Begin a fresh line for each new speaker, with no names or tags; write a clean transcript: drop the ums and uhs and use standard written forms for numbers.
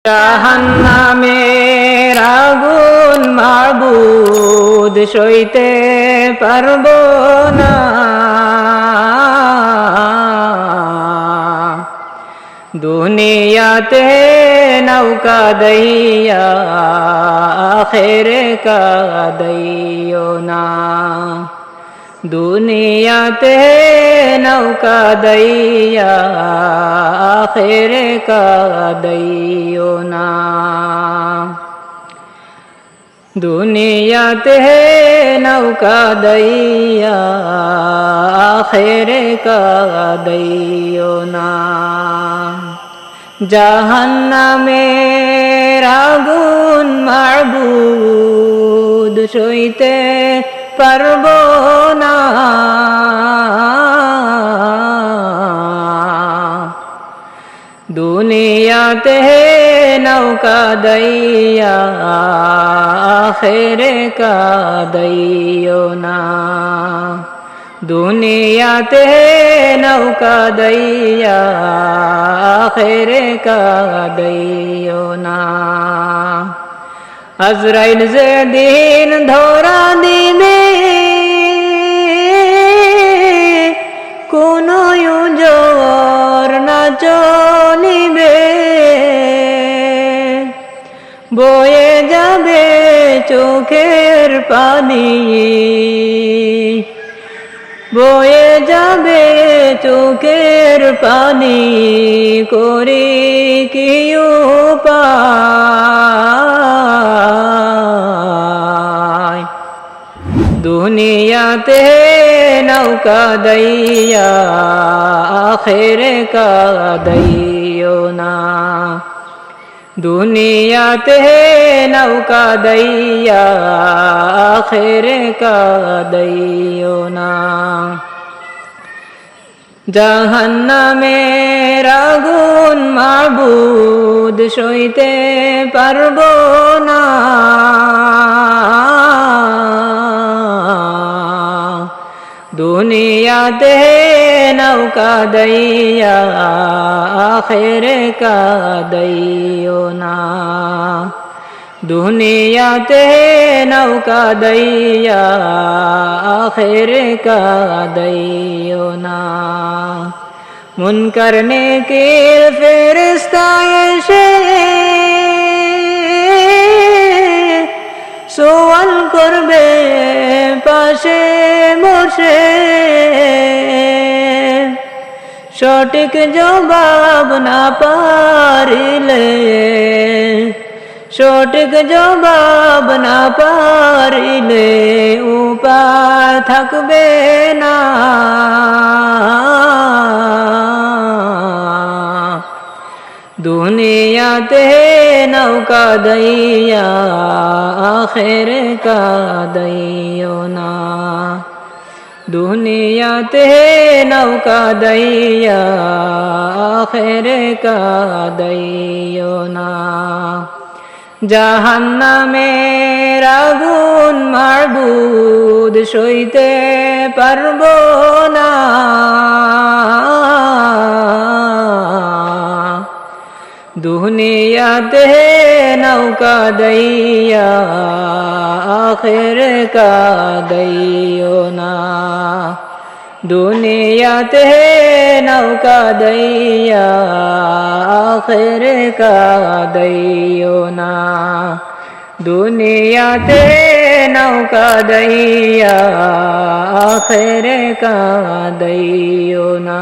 জাহান্নামের আগুন মাবুদ সইতে পারবো না। দুনিয়াতে নৌকা দইয়া আখেরে কাদাইও না। দুনিয়াতে নৌকা দইয়া আখেরে কাদাইও না। দুনিয়াতে নৌকা দইয়া আখেরে কাদাইও না। জাহান্নামের আগুন মাবুদ সইতে পারবো না। দুনিয়াতে নৌকা দইয়া আখেরে কাদাইও না। দুনিয়াতে নৌকা দইয়া আখেরে কাদাইও না। আজরাইল যেদিন ধরা দিবে কোনো জোর না চলিবে, বয়ে যাবে চোখের পানি, বয়ে যাবে চোখের পানি, করি কি উপায়। দুনিয়াতে নৌকা দইয়া আখেরে কাদাইও না। দুনিয়াতে নৌকা দইয়া আখেরে কাদাইও না। জাহান্নামের আগুন মাবুদ সইতে পারবো না। দুনিয়াতে নৌকা দইয়া আখেরে কাদাইও না। দুনিয়াতে নৌকা দইয়া আখেরে কাদাইও না। মুনকার নেকির ফেরেশতা এসে সওয়াল করবে পাশে বসে, সঠিক জবাব না পারিলে, সঠিক জবাব না পারিলে উপায় থাকবে না। দুনিয়াতে নৌকা দইয়া আখেরে কাদাইও না। দুনিয়াতে নৌকা দইয়া আখেরে কাদাইও না। জাহান্নামের আগুন মাবুদ সইতে পারবো না। দুনিয়াতে নৌকা দইয়া আখেরে কাদাইও না। দুনিয়াতে নৌকা দইয়া আখেরে কাদাইও না। দুনিয়াতে নৌকা দইয়া আখেরে কাদাইও না।